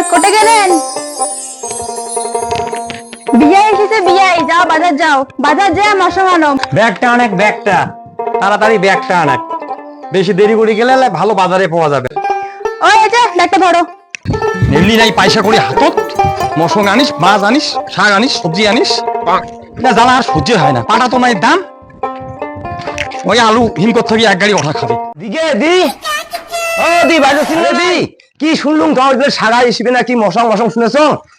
কোটে গেলেন? বিয়ে এসেছে, বিয়ে। যাও বাজার যাও, বাজার যেয়ে মশলা আনো। ব্যাগটা অনেক, ব্যাগটা তাড়াতাড়ি ব্যাগটা আনাক। বেশি দেরি করে গেলে ভালো বাজারে পাওয়া যাবে। ওই যে ব্যাগটা ধরো। এমনি নাই পয়সা করে হাতত মশং আনিস, মাছ আনিস, শাক আনিস, সবজি আনিস, না জ্বালা আর সহ্য হয় না। পাটা তো নাই দাম, ওই আলু হিমকর থেকে এক গাড়ি ওঠা খাবে। দিকে দি ও দি বাজে ছিল দি কি শুনলুম তোমার যে সারা হিসেবে নাকি মশং মশং শুনেছ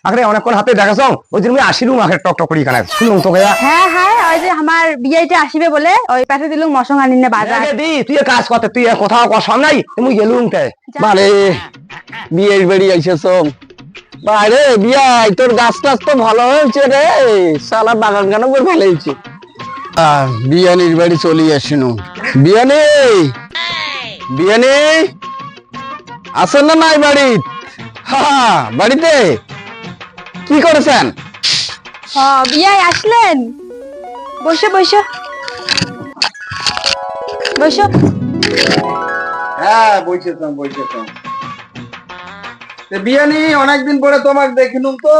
আখরে অনেকক্ষণ হাতে দেখাছ ওই জন্য আমি আসিলুম আখরে টক টক করি কানে শুনলুম তোকে। হ্যাঁ হ্যাঁ, ওই যে আমার বিয়েটা আসিবে বলে ওই পাঠে দিলুম মশলা আনিনে বাজার। দি তুই কাজ করতে তুই কোথাও কষাম নাই তুমি গেলুম তে বারে বিয়ের বাড়ি আইছেছ বারে বিয়াই তোর গাছ টাছ তো ভালো হয়েছে রে সালা বাগান গানও বেশ ভালো হয়েছে। বিয়ানির বাড়ি চলে আসিনু। বিয়ানি বিয়ানি আছেন না নাই বাড়ি? হ্যাঁ বাড়িতে কি করেছেন? বিয়ে আসলেন? বসো বসো বসো। হ্যাঁ বইছেতাম। বিয়ানি অনেকদিন পরে তোমাকে দেখিলুম তো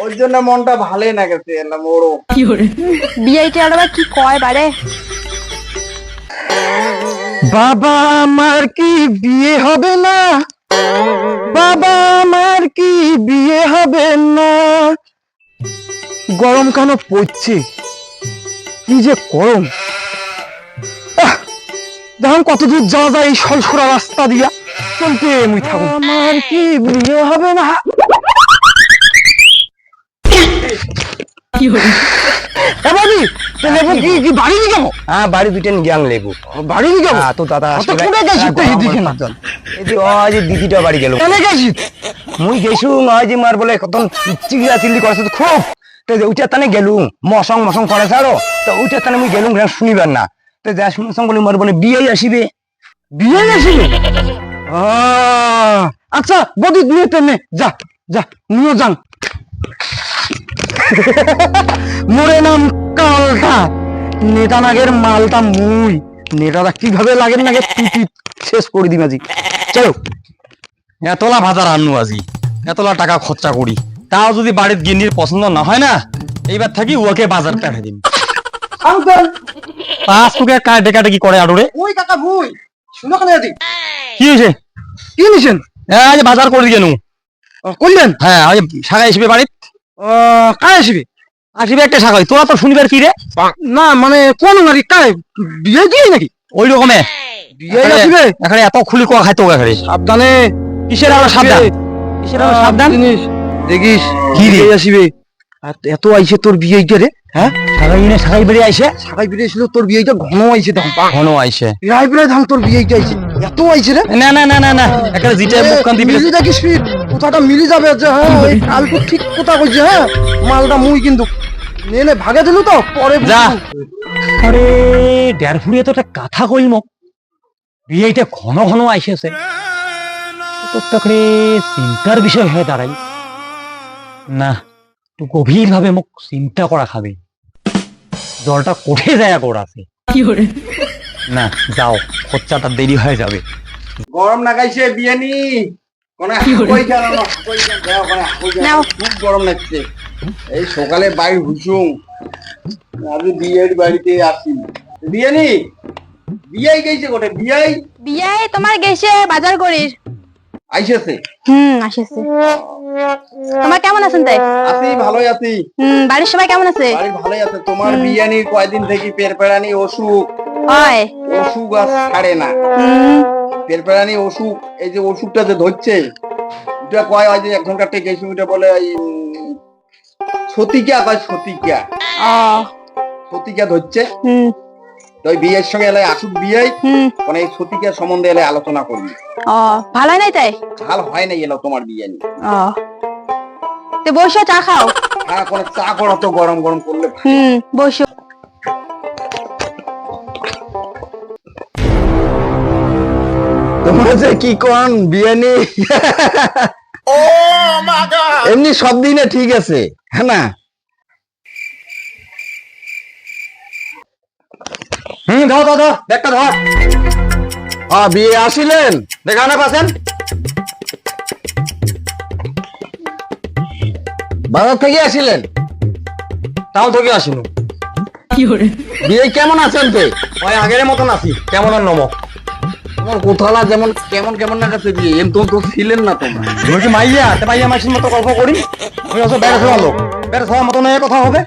ওর জন্য মনটা ভালোই না গেছে। এলাম ওরও বিয়েটা আবার কি কয় বারে। বাবা আমার কি বিয়ে হবে না, বাবা আমার কি বিয়ে হবে না, গরম কেন পড়ছে, কি যে গরম। দেখুন কত দূর যাওয়া যায় এই সলসরা রাস্তা দিয়া চলতে মুই থাকুন। আমার কি বিয়ে হবে না। বাড়ি নি কেমন? হ্যাঁ বাড়ি দুইটা গ্যাং লেবু বাড়ি নি কেমন? তো দাদা দিদিটা বাড়ি গেল মুই গেছু নয় যে মার বলে কত চিল্লা চিল্লি করেছে তো খুব ওইটার তানে গেলুম মশং মশং করে ছাড়ো তো ওইটার তানে মুই গেলুম শুনিবার না তো যা শুনেছ বলে মার বলে বিয়ে আসিবে। বিয়ে আসিবে? আচ্ছা বদি নিয়ে তেনে যা যা নিয়ে যান। মোরে নাম কালটা নেতা নাগের মালটা মুই নেতাটা কিভাবে লাগেন নাগে টুটি শেষ করে দিম আজি। চলো এতলা ভাজার আনু আজি, এতলা টাকা খরচা করি, তাও যদি বাড়ির গিন্নির পছন্দ না হয় না, এইবার থাকি ওকে বাজার পাঠিয়ে দিন। পাঁচ টুকে কাটে কাটে কি করে আড়ুরে? ওই কাকা ভুই শুনো কেন এদি কি হয়েছে? কি নিছেন? আজ বাজার করে গেলু। করলেন? হ্যাঁ আজ শাখা আসবে বাড়িত। কায় আসিবে? আসবে একটা শাখাই, তোরা তো শুনিবার কি রে? না মানে কোন গাড়ি কায় বিয়ে দিয়ে নাকি? ওই রকমে বিয়ে আসিবে এখানে এত খুলি কোয়া খাইতো এখানে। সাবধানে। কিসের আবার সাবধান? কিসের আবার সাবধান? জিনিস দেখিস কি রে? বিয়ে আসিবে আর এত আইছে তোর বিয়েটা রে। হ্যাঁ শাখাই বেরিয়ে আইসে, সাকাই বিয়ে ছিল তোর বিয়েটা ঘন আইছে তখন ঘন আইসে। রায় বিরায় ধান তোর বিয়েটা আইছে এত আইছে রে। না না না না না একটা জিটে মুখখান দিবি। মিলি দেখিস কোথাটা মিলি যাবে যে হ্যাঁ এই কালকে ঠিক কথা কইছে। হ্যাঁ মালটা মুই কিন্তু নে ভাগে দিলু তো পরে যা। আরে দেড় ফুড়িয়ে তো একটা কথা কই মোক বিয়েটা ঘন ঘন আইসেছে তো তখন চিন্তার বিষয় হয়ে দাঁড়াই না, তুই গভীর ভাবে মোক চিন্তা করা খাবে, জলটা কোঠে যায় করাছে না। যাও খরচাটা দেরি হয়ে যাবে। গরম লাগাইছে বিয়ানি কোন খুব গরম লাগছে। এই সকালে বাইর হুসুম আমি বিয়ের বাড়িতে আসি। বিয়ানি বিয়াই গেছে কোটে? বিয়াই বিয়ে তোমার গেছে বাজার করিস। আইসেছে? আসেছে। তোমার কেমন আছেন তাই? আছি ভালোই আছি। বাড়ির সবাই কেমন আছে? বাড়ি ভালোই আছে। তোমার বিয়ানির কয়দিন থেকে পেরপেরানি অসুখ, হয় অসুখ আর ছাড়ে না। পেরপেরানি অসুখ, এই যে অসুখটা যে ধরছে এটা কয় হয় যে এখনকার থেকে এই সময়টা বলে সতিকা কয় সতিকা। সতিকা ধরছে তো ওই বিয়ের সঙ্গে এলে আসুক বিয়ে মানে এই সতিকা সম্বন্ধে এলে আলোচনা করবি। ভালো নাই তাই? ভাল হয় না এলো তোমার বিয়ে নিয়ে। তো বসে চা খাও। হ্যাঁ কোনো চা করো তো গরম গরম করলে। বসো। তোমার যে কি কোন বিয়ানি এমনি সব দিনে ঠিক আছে হ্যাঁ না? ধর ধর ধর ব্যাগটা ধর। বিয়ে আসিলেন? দেখানো পাচ্ছেন বাজার থেকে আসিলেন? তাও থেকে আসিনু। বিয়ে কেমন আছেন তে? ওই আগের মতন আছি, কেমন আর নমক। তোমার কোথালা যেমন কেমন কেমন না কাছে বিয়ে এম তো ছিলেন না তোমরা। তুমি কি মাইয়া তে মাইয়া মাসির মতো গল্প করি? আমি অবশ্য বেড়ে শোয়া লোক, বেড়ে শোয়ার মতন এ কথা হবে।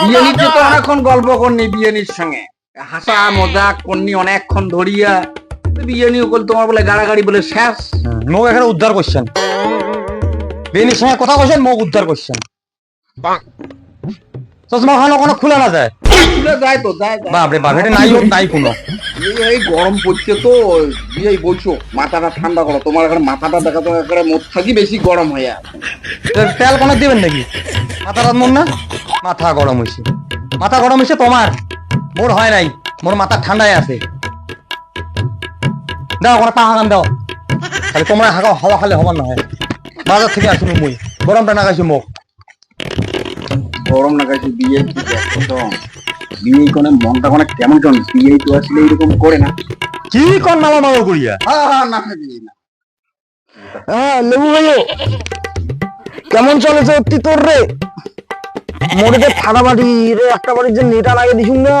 বিয়ে নিতে তো অনেকক্ষণ গল্প করনি, বিয়ে নির সঙ্গে হাসা মজাক করনি অনেকক্ষণ ধরিয়া। বিয়ে নিয়ে বল তোমার বলে গাড়াগাড়ি বলে শেষ। মোক এখানে উদ্ধার করছেন, বেনির সঙ্গে কথা কইছেন, মোক উদ্ধার করছেন। চশমা খানো কোনো খুলে না যায়। খুলে যায় তো, যায় যায়। বাপরে বাপ, এটা নাই হোক নাই কোনো। এই গরম পড়ছে তো, বিয়ে বলছো মাথাটা ঠান্ডা করো। তোমার এখানে মাথাটা দেখা তো একেবারে মোট থাকি বেশি গরম হয়ে আছে। তেল কোনো দিবেন নাকি? মাথা রাত মন না, মাথা গরম হয়েছে। মাথা গরম হয়েছে তোমার, মোর হয় নাই। মোর মাথা ঠান্ডায় আছে। দাও কোনো পাহা গান দাও, খালি তোমরা হাওয়া খালে হবার নহয়। বাজার থেকে আসুন মুই, গরমটা না গাইছি মোক। গরম না কাছে বিয়ে কি দেখো, বিয়ে কোনে মনটা কোনে কেমন কেমন। বিয়ে তো আসলে এরকম করে না। কি কর নামা মামা করিয়া? না বিয়ে না। হ্যাঁ লেবু ভাইও কেমন চলেছে অতি তোর রে? মোরে ঠাড়া বাড়ি রে, একটা বাড়ির যে নেটা লাগে দিছুম না।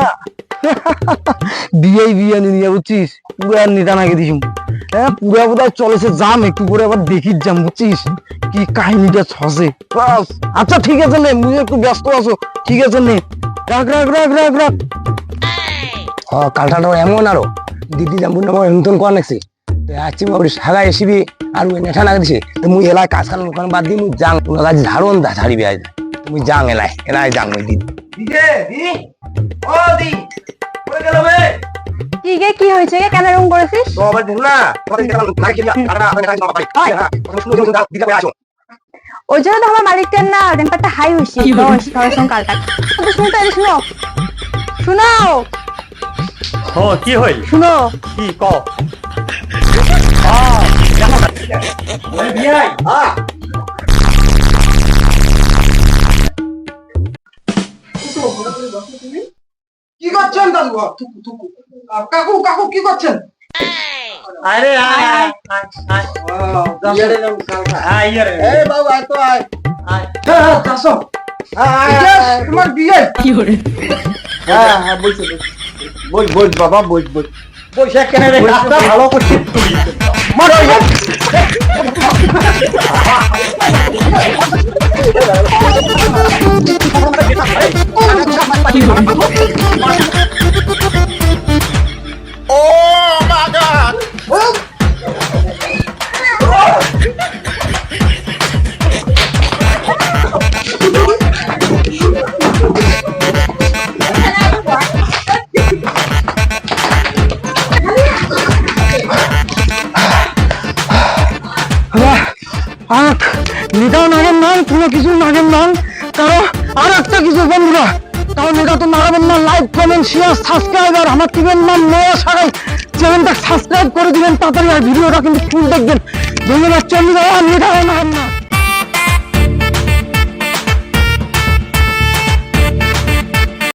বিয়ে নিয়ে বুঝছিস, পুরা নেটা লাগে দিছুম। হ্যাঁ পুরা বোধহয় চলেছে, যাম একটু করে আবার দেখি যাম, বুঝছিস কি কাহিনীটা ছসে। আচ্ছা ঠিক আছে নে, মুই একটু ব্যস্ত আছো, ঠিক আছে নে, রাখ রাখ রাখ রাখ রাখ। কালটাটা এমন আরো দিদি যাম না নতুন কোয়া নাকছি আছি বাবু সাগা এসিবি আর ওই নেঠা লাগা দিছে। তো মুই এলাই কাজ কাম ওখানে বাদ দিই, মুই যাং গাছ ঝাড়ন ঝাড়িবি আজ। মুই যাং এলাই যাং ওই দিদি। কি গে, কি হয়েছে গে, কেন এরকম করেছিস? ওই জন্য তো আমার মালিকটার না টেম্পারটা হাই হয়েছে। কালটা শুনতে শুনো, শুনো কি হইল? শুনো, কি ক? কি করছেন দাদু? কাকু কাকু কি করছেন? আরে এই বাবু আয় তো আয়। তোমার বিয়ে কি করে? হ্যাঁ হ্যাঁ বলছি বল বল বাবা বল বল। পয়সা কেনে রে, রাস্তা ভালো করছিস তুই। মারো নেটাও নাগেন না, কোনো কিছু নাগেন না। কারণ আর একটা কিছু বন্ধুরা, কারণ এটা তো নাগাবেন না, লাইক কমেন্ট শেয়ার সাবস্ক্রাইব। আর আমার টিমের নাম নয়া সারাই, চ্যানেলটা সাবস্ক্রাইব করে দিবেন তাড়াতাড়ি। আর ভিডিওটা কিন্তু ফুল দেখবেন। ধন্যবাদ। চন্দ্র নেটাও নাগেন না।